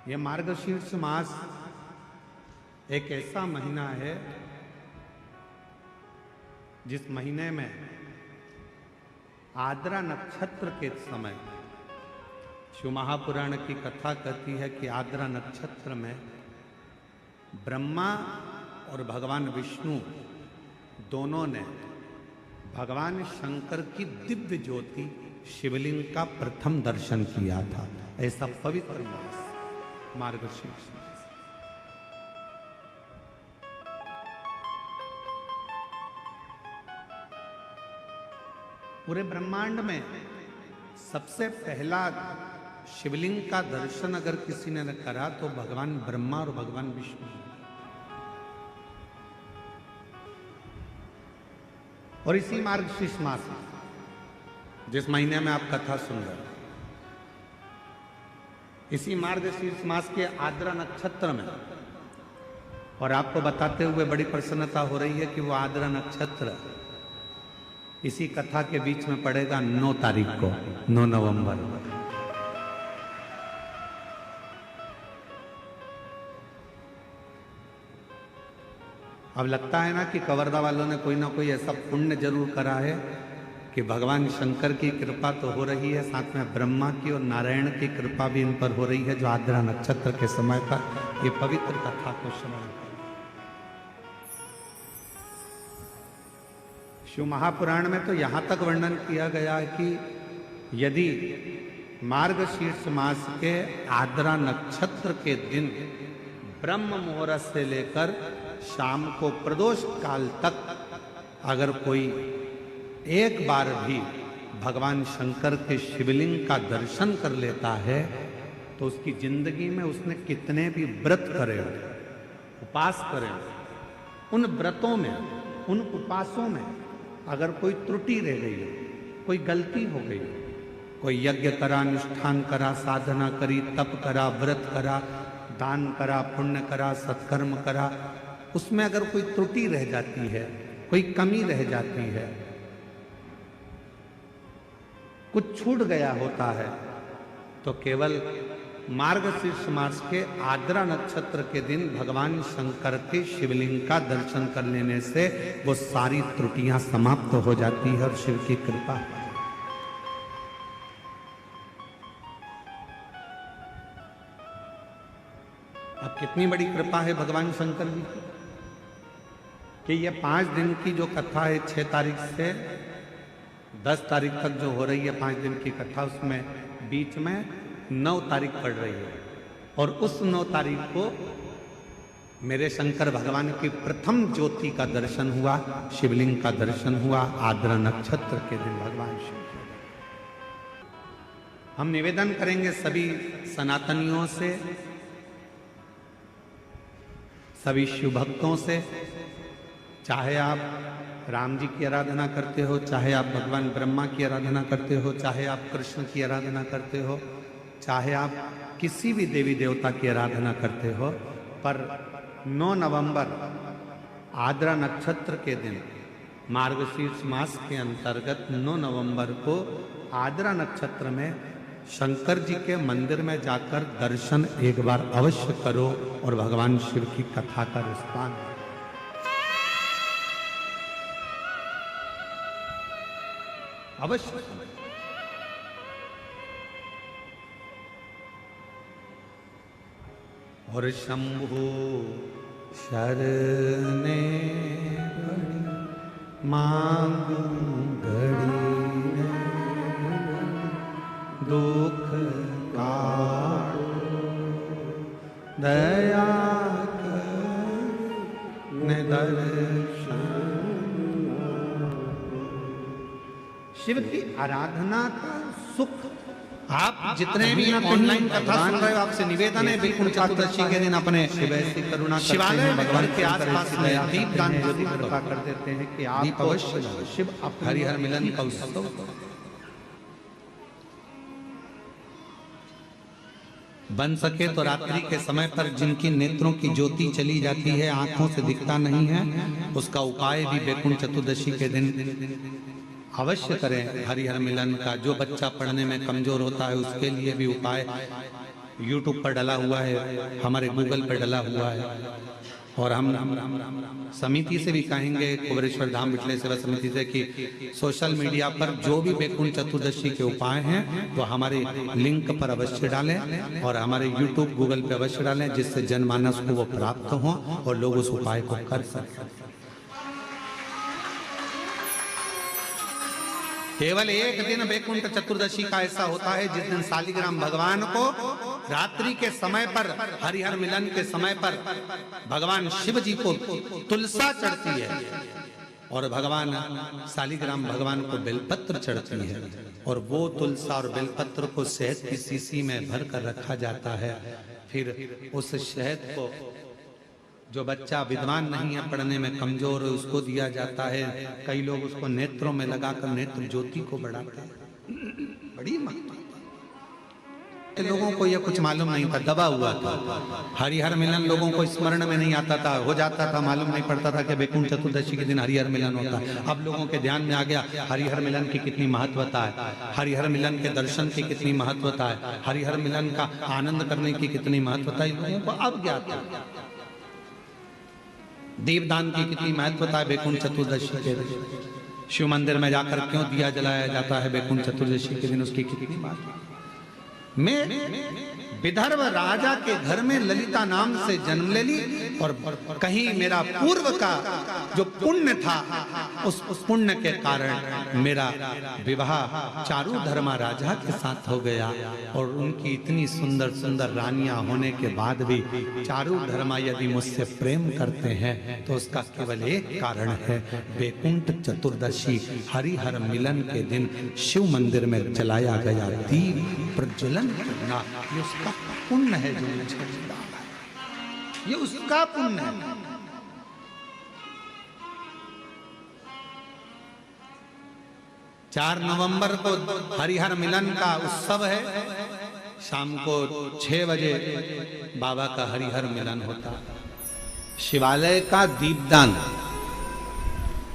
ये मार्गशीर्ष मास एक ऐसा महीना है जिस महीने में आद्रा नक्षत्र के समय शिव महापुराण की कथा कहती है कि आद्रा नक्षत्र में ब्रह्मा और भगवान विष्णु दोनों ने भगवान शंकर की दिव्य ज्योति शिवलिंग का प्रथम दर्शन किया था। ऐसा पवित्र मास मार्गशीर्ष मास। पूरे ब्रह्मांड में सबसे पहला शिवलिंग का दर्शन अगर किसी ने करा तो भगवान ब्रह्मा और भगवान विष्णु। और इसी मार्गशीर्ष मास जिस महीने में आप कथा सुन रहे हैं, इसी मार्गशीर्ष मास के आद्रा नक्षत्र में, और आपको बताते हुए बड़ी प्रसन्नता हो रही है कि वो आद्रा नक्षत्र इसी कथा के बीच में पड़ेगा 9 तारीख को, 9 नवंबर। अब लगता है ना कि कवर्धा वालों ने कोई ना कोई ऐसा पुण्य जरूर करा है कि भगवान शंकर की कृपा तो हो रही है, साथ में ब्रह्मा की और नारायण की कृपा भी इन पर हो रही है, जो आद्रा नक्षत्र के समय पर ये पवित्र कथा को श्रवण करें। शिव महापुराण में तो यहां तक वर्णन किया गया है कि यदि मार्गशीर्ष मास के आद्रा नक्षत्र के दिन ब्रह्म मुहूर्त से लेकर शाम को प्रदोष काल तक अगर कोई एक बार भी भगवान शंकर के शिवलिंग का दर्शन कर लेता है तो उसकी जिंदगी में उसने कितने भी व्रत करे, उपास करे, उन व्रतों में, उन उपासों में अगर कोई त्रुटि रह गई है, कोई गलती हो गई, कोई यज्ञ करा, अनुष्ठान करा, साधना करी, तप करा, व्रत करा, दान करा, पुण्य करा, सत्कर्म करा, उसमें अगर कोई त्रुटि रह जाती है, कोई कमी रह जाती है, कुछ छूट गया होता है, तो केवल मार्गशीर्ष मास के आद्रा नक्षत्र के दिन भगवान शंकर के शिवलिंग का दर्शन कर लेने से वो सारी त्रुटियां समाप्त हो जाती है और शिव की कृपा। अब कितनी बड़ी कृपा है भगवान शंकर जी की कि ये 5 दिन की जो कथा है 6 तारीख से 10 तारीख तक जो हो रही है 5 दिन की कथा, उसमें बीच में 9 तारीख पड़ रही है, और उस 9 तारीख को मेरे शंकर भगवान की प्रथम ज्योति का दर्शन हुआ, शिवलिंग का दर्शन हुआ आद्रा नक्षत्र के दिन भगवान शिव। हम निवेदन करेंगे सभी सनातनियों से, सभी शिव भक्तों से, चाहे आप राम जी की आराधना करते हो, चाहे आप भगवान ब्रह्मा की आराधना करते हो, चाहे आप कृष्ण की आराधना करते हो, चाहे आप किसी भी देवी देवता की आराधना करते हो, पर 9 नवंबर आद्रा नक्षत्र के दिन मार्गशीर्ष मास के अंतर्गत 9 नवंबर को आद्रा नक्षत्र में शंकर जी के मंदिर में जाकर दर्शन एक बार अवश्य करो और भगवान शिव की कथा का रिस्पान अवश्य। और शंभु शरणे मांगू घड़ी दुख काटो दया कर दर्शन। शिव की आराधना का सुख आप जितने भी ऑनलाइन कथा सुन रहे हो, आपसे निवेदन है बिल्कुल चतुर्दशी के दिन अपने शिवालय भगवान के आसपास में दीप दान कृपा कर देते हैं कि आप अवश्य शिव हरिहर मिलन का उत्सव बन सके तो रात्रि के समय पर जिनकी नेत्रों की ज्योति चली जाती है, आंखों से दिखता नहीं है, उसका उपाय भी वैकुंठ चतुर्दशी के दिन अवश्य करें हरिहर मिलन का। जो बच्चा पढ़ने में कमजोर होता है उसके लिए भी उपाय यूट्यूब पर डला हुआ है, हमारे गूगल पर डला हुआ है। और हम समिति से भी कहेंगे, कुबेरेश्वर धाम विठले सेवा समिति से, कि सोशल मीडिया पर जो भी वैकुंठ चतुर्दशी के उपाय हैं वो हमारे लिंक पर अवश्य डालें और हमारे यूट्यूब गूगल पे अवश्य डालें, जिससे जनमानस को वो प्राप्त हो और लोग उस उपाय को कर सकें। केवल एक दिन वैकुंठ चतुर्दशी का ऐसा होता है जिस दिन शालिग्राम भगवान को रात्रि के समय पर, हरिहर मिलन के समय पर भगवान शिव जी को तुलसा चढ़ती है और भगवान शालिग्राम भगवान को बेलपत्र चढ़ती है, और वो तुलसा और बेलपत्र को शहद की शीशी में भर कर रखा जाता है। फिर उस शहद को जो बच्चा विद्वान नहीं है, पढ़ने में कमजोर है, उसको दिया जाता है। कई लोग उसको नेत्रों में लगाकर नेत्र ज्योति को बढ़ाते हैं। बड़ी महत्व। लोगों को यह कुछ मालूम नहीं था, दबा हुआ था। हरिहर मिलन लोगों को स्मरण में नहीं आता था, हो जाता था, मालूम नहीं पड़ता था कि वैकुंठ चतुर्दशी के दिन हरिहर मिलन होता है। अब लोगों के ध्यान में आ गया हरिहर मिलन की कितनी महत्वता है, हरिहर मिलन के दर्शन की कितनी महत्वता है, हरिहर मिलन का आनंद करने की कितनी महत्वता है, लोगों को अब ज्ञात है। दीपदान की कितनी महत्वता है वैकुंठ चतुर्दशी के दिन। शिव मंदिर में जाकर क्यों दिया जलाया जाता है वैकुंठ चतुर्दशी के दिन, उसकी कितनी बात। मैं विदर्भ राजा के घर में ललिता नाम से जन्म ले ली, और कहीं मेरा पूर्व का जो पुण्य था उस पुण्य के कारण मेरा विवाह चारू धर्मा राजा के साथ हो गया। और उनकी इतनी सुंदर सुंदर रानियां होने के बाद भी चारू धर्मा यदि मुझसे प्रेम करते हैं तो उसका केवल एक कारण है, वैकुंठ चतुर्दशी हरिहर मिलन के दिन शिव मंदिर में जलाया गया दीप प्रज्वलन करना, ये उसका पुण्य है जो मुझे मिला है, ये उसका पुण्य है। 4 नवंबर को हरिहर मिलन का उत्सव है, शाम को 6 बजे बाबा का हरिहर मिलन होता है। शिवालय का दीपदान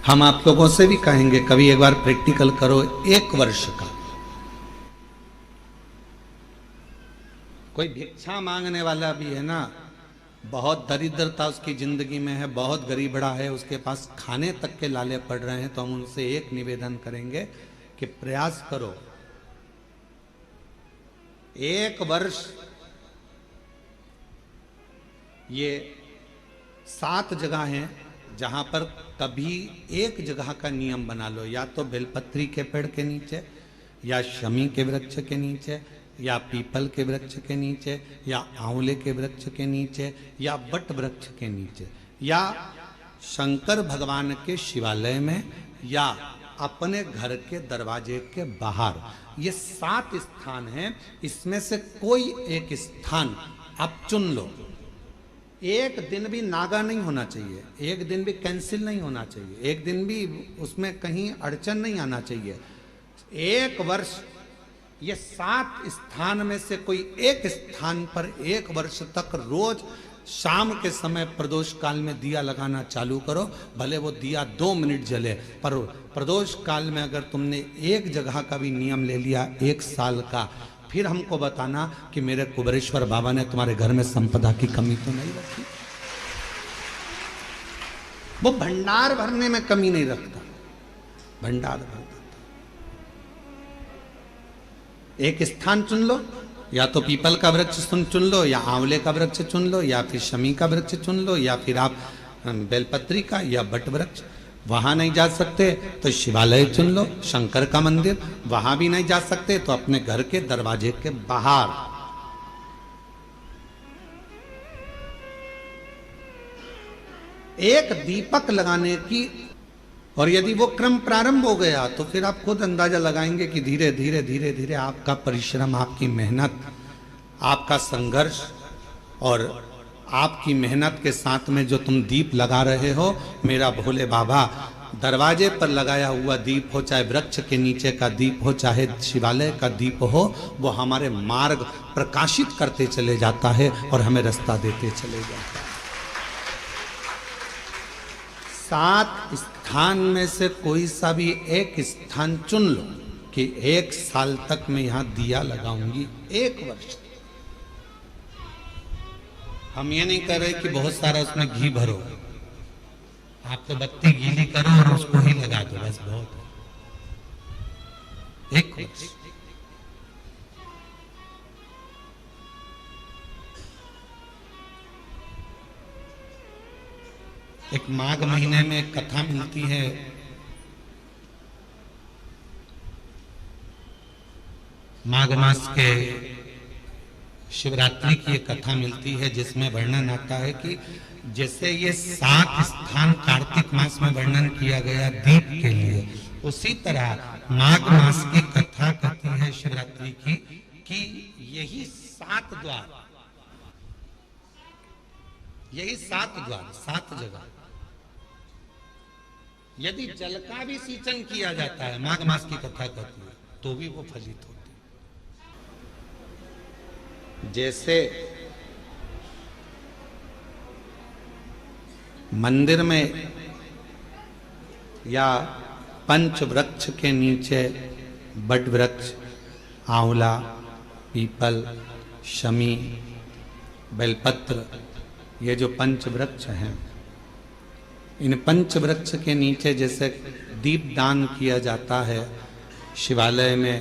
हम आप लोगों से भी कहेंगे, कभी एक बार प्रैक्टिकल करो, 1 वर्ष का। कोई भिक्षा मांगने वाला भी है ना, बहुत दरिद्रता उसकी जिंदगी में है, बहुत गरीबड़ा है, उसके पास खाने तक के लाले पड़ रहे हैं, तो हम उनसे एक निवेदन करेंगे कि प्रयास करो, 1 वर्ष ये 7 जगह हैं जहां पर कभी एक जगह का नियम बना लो, या तो बेलपत्री के पेड़ के नीचे, या शमी के वृक्ष के नीचे, या पीपल के वृक्ष के नीचे, या आंवले के वृक्ष के नीचे, या वट वृक्ष के नीचे, या शंकर भगवान के शिवालय में, या अपने घर के दरवाजे के बाहर। ये 7 स्थान हैं, इसमें से कोई एक स्थान आप चुन लो। एक दिन भी नागा नहीं होना चाहिए, एक दिन भी कैंसिल नहीं होना चाहिए, एक दिन भी उसमें कहीं अड़चन नहीं आना चाहिए। 1 वर्ष ये 7 स्थान में से कोई एक स्थान पर 1 वर्ष तक रोज शाम के समय प्रदोष काल में दिया लगाना चालू करो। भले वो दिया 2 मिनट जले, पर प्रदोष काल में अगर तुमने एक जगह का भी नियम ले लिया 1 साल का, फिर हमको बताना कि मेरे कुबेरेश्वर बाबा ने तुम्हारे घर में संपदा की कमी तो नहीं रखी। वो भंडार भरने में कमी नहीं रखता, भंडार भरता। एक स्थान चुन लो, या तो पीपल का वृक्ष चुन लो, या आंवले का वृक्ष चुन लो, या फिर शमी का वृक्ष चुन लो, या फिर आप बेलपत्री का या बट वृक्ष। वहां नहीं जा सकते तो शिवालय चुन लो, शंकर का मंदिर। वहां भी नहीं जा सकते तो अपने घर के दरवाजे के बाहर। एक दीपक लगाने की, और यदि वो क्रम प्रारंभ हो गया तो फिर आप खुद अंदाजा लगाएंगे कि धीरे धीरे धीरे धीरे आपका परिश्रम, आपकी मेहनत, आपका संघर्ष और आपकी मेहनत के साथ में जो तुम दीप लगा रहे हो, मेरा भोले बाबा दरवाजे पर लगाया हुआ दीप हो, चाहे वृक्ष के नीचे का दीप हो, चाहे शिवालय का दीप हो, वो हमारे मार्ग प्रकाशित करते चले जाता है और हमें रास्ता देते चले जाता है। 7 स्थान में से कोई सा भी एक स्थान चुन लो कि 1 साल तक मैं यहां दिया लगाऊंगी, 1 वर्ष। हम ये नहीं कर रहे कि बहुत सारा उसमें घी भरो, आप तो बत्ती गीली करो और उसको ही लगा दो, बस बहुत है। एक वर्ष एक माघ महीने में एक कथा मिलती है, माघ मास के शिवरात्रि की एक कथा मिलती है जिसमें वर्णन आता है कि जैसे ये 7 स्थान कार्तिक मास में वर्णन किया गया दीप के लिए, उसी तरह माघ मास की कथा कहती है शिवरात्रि की कि यही 7 द्वार, यही 7 द्वार 7 जगह यदि जल का भी सिंचन किया जाता है, माघ मास की कथा कहती है, तो भी वो फलित होती है। जैसे मंदिर में या पंच वृक्ष के नीचे बट वृक्ष, आंवला, पीपल, शमी, बेलपत्र, ये जो पंच वृक्ष हैं, इन पंच वृक्ष के नीचे जैसे दीप दान किया जाता है, शिवालय में,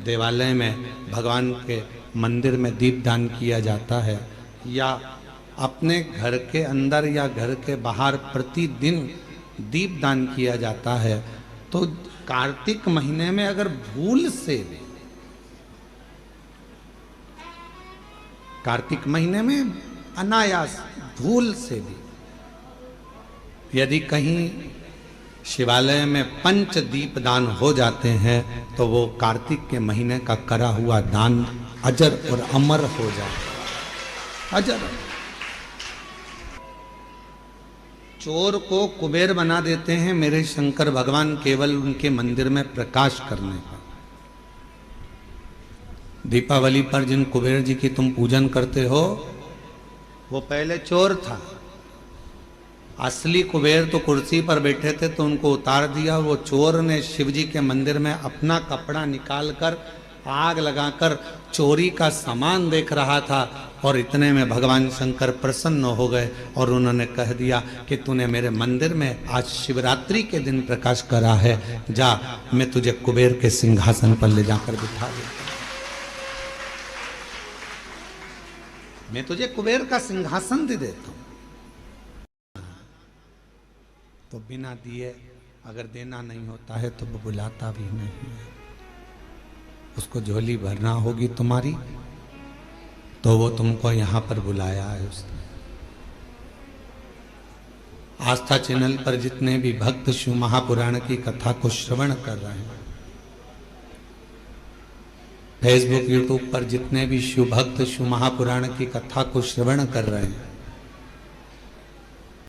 देवालय में, भगवान के मंदिर में दीप दान किया जाता है, या अपने घर के अंदर या घर के बाहर प्रतिदिन दीप दान किया जाता है, तो कार्तिक महीने में अगर भूल से भी, कार्तिक महीने में अनायास भूल से भी यदि कहीं शिवालय में पंच दीप दान हो जाते हैं, तो वो कार्तिक के महीने का करा हुआ दान अजर और अमर हो जाए। अजर चोर को कुबेर बना देते हैं मेरे शंकर भगवान केवल उनके मंदिर में प्रकाश करने पर। दीपावली पर जिन कुबेर जी की तुम पूजन करते हो, वो पहले चोर था। असली कुबेर तो कुर्सी पर बैठे थे, तो उनको उतार दिया। वो चोर ने शिव जी के मंदिर में अपना कपड़ा निकालकर आग लगाकर चोरी का सामान देख रहा था, और इतने में भगवान शंकर प्रसन्न हो गए और उन्होंने कह दिया कि तूने मेरे मंदिर में आज शिवरात्रि के दिन प्रकाश करा है, जा मैं तुझे कुबेर के सिंहासन पर ले जाकर बिठा देता, मैं तुझे कुबेर का सिंहासन दे देता हूं। तो बिना दिए अगर देना नहीं होता है तो वो बुलाता भी नहीं है। उसको झोली भरना होगी तुम्हारी, तो वो तुमको यहां पर बुलाया है उसने। आस्था चैनल पर जितने भी भक्त शिव महापुराण की कथा को श्रवण कर रहे हैं, फेसबुक यूट्यूब पर जितने भी शिव भक्त शिव महापुराण की कथा को श्रवण कर रहे हैं,